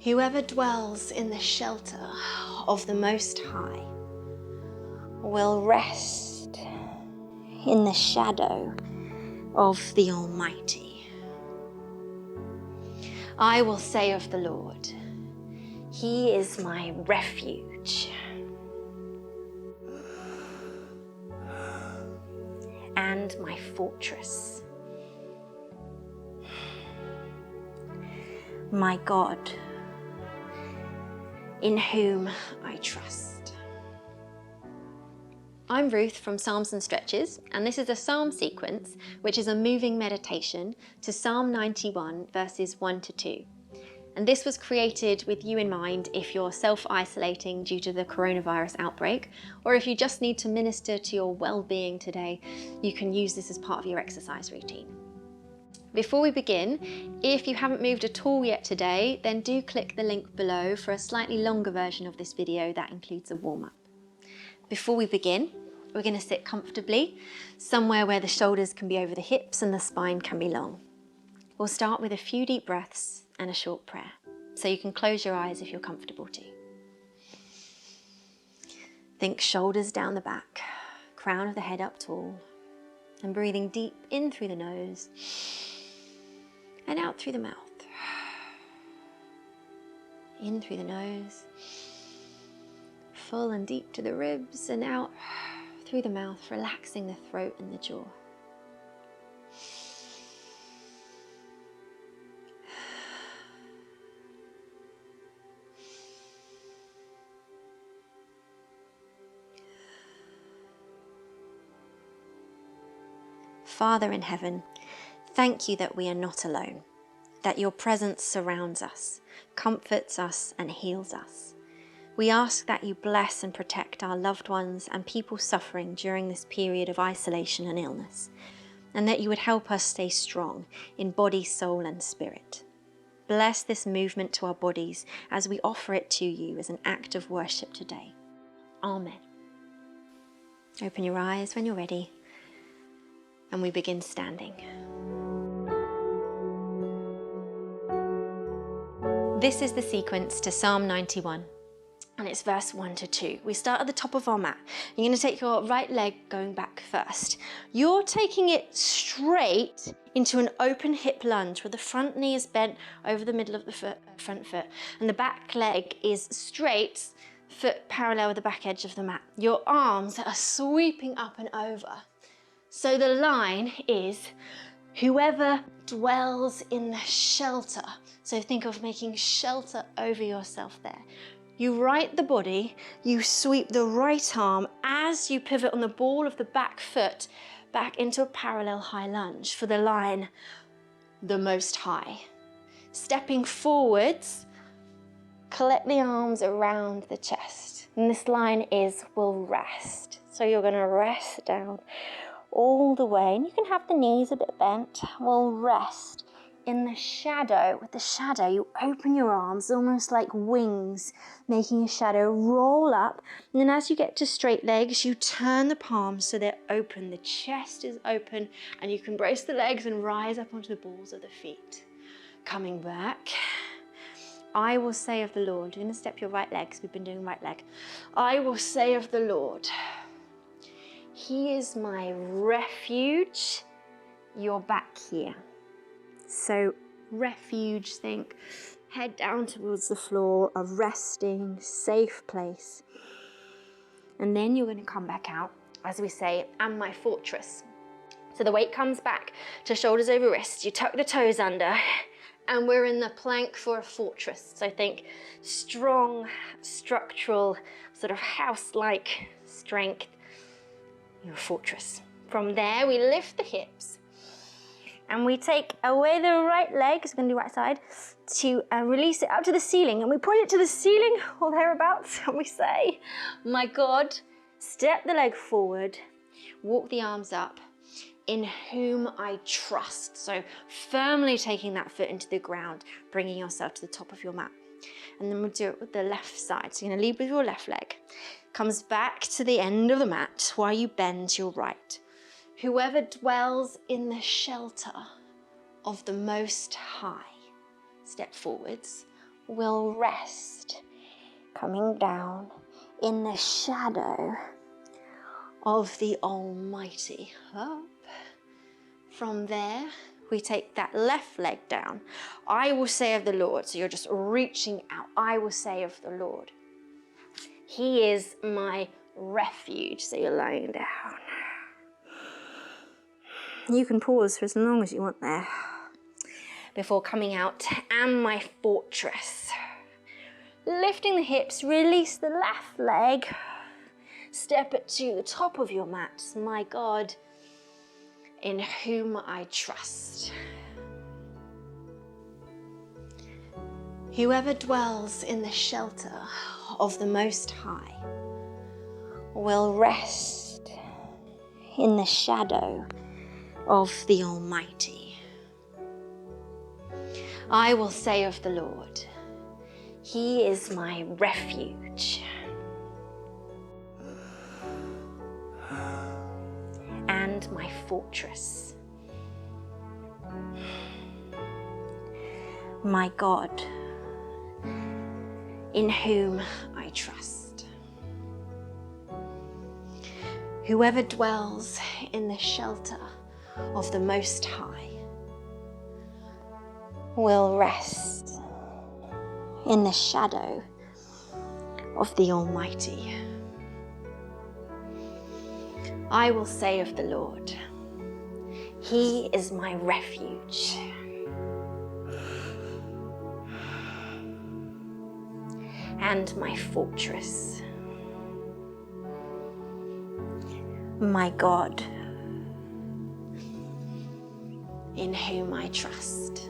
Whoever dwells in the shelter of the Most High will rest in the shadow of the Almighty. I will say of the Lord, He is my refuge and my fortress, my God, in whom I trust. I'm Ruth from Psalms and Stretches, and this is a psalm sequence, which is a moving meditation to Psalm 91, verses 1 to 2. And this was created with you in mind if you're self-isolating due to the coronavirus outbreak, or if you just need to minister to your well-being today, you can use this as part of your exercise routine. Before we begin, if you haven't moved at all yet today, then do click the link below for a slightly longer version of this video that includes a warm-up. Before we begin, we're going to sit comfortably, somewhere where the shoulders can be over the hips and the spine can be long. We'll start with a few deep breaths and a short prayer, so you can close your eyes if you're comfortable to. Think shoulders down the back, crown of the head up tall, and breathing deep in through the nose and out through the mouth. In through the nose, full and deep to the ribs, and out through the mouth, relaxing the throat and the jaw. Father in heaven, thank you that we are not alone, that your presence surrounds us, comforts us and heals us. We ask that you bless and protect our loved ones and people suffering during this period of isolation and illness, and that you would help us stay strong in body, soul and spirit. Bless this movement to our bodies as we offer it to you as an act of worship today. Amen. Open your eyes when you're ready, and we begin standing. This is the sequence to Psalm 91, and it's verse 1 to 2. We start at the top of our mat. You're going to take your right leg going back first. You're taking it straight into an open hip lunge where the front knee is bent over the middle of the front foot, and the back leg is straight, foot parallel with the back edge of the mat. Your arms are sweeping up and over. So the line is, whoever dwells in the shelter. So think of making shelter over yourself there. You right the body, you sweep the right arm as you pivot on the ball of the back foot back into a parallel high lunge for the line, the Most High. Stepping forwards, collect the arms around the chest. And this line is, will rest. So you're going to rest down all the way, and you can have the knees a bit bent. We'll rest in the shadow. With the shadow, you open your arms almost like wings, making a shadow, roll up, and then as you get to straight legs, you turn the palms so they're open, the chest is open, and you can brace the legs and rise up onto the balls of the feet. Coming back, I will say of the Lord, you're going to step your right leg, because we've been doing right leg. I will say of the Lord, He is my refuge. You're back here. So refuge, think head down towards the floor, a resting, safe place. And then you're going to come back out, as we say, and my fortress. So the weight comes back to shoulders over wrists. You tuck the toes under, and we're in the plank for a fortress. So think strong, structural, sort of house-like strength. Your fortress. From there, we lift the hips and we take away the right leg, so we're going to do right side, to release it up to the ceiling, and we point it to the ceiling or thereabouts, and we say, my God, step the leg forward, walk the arms up, in whom I trust. So firmly taking that foot into the ground, bringing yourself to the top of your mat. And then we'll do it with the left side. So you're going to lead with your left leg. Comes back to the end of the mat while you bend your right. Whoever dwells in the shelter of the Most High. Step forwards, will rest, coming down in the shadow of the Almighty. Up. From there, we take that left leg down. I will say of the Lord. So you're just reaching out. I will say of the Lord. He is my refuge. So you're lying down. You can pause for as long as you want there before coming out. And my fortress. Lifting the hips, release the left leg. Step it to the top of your mat. My God, in whom I trust. Whoever dwells in the shelter of the Most High will rest in the shadow of the Almighty. I will say of the Lord, He is my refuge and my fortress. My God, in whom I trust. Whoever dwells in the shelter of the Most High will rest in the shadow of the Almighty. I will say of the Lord, He is my refuge and my fortress. My God, in whom I trust.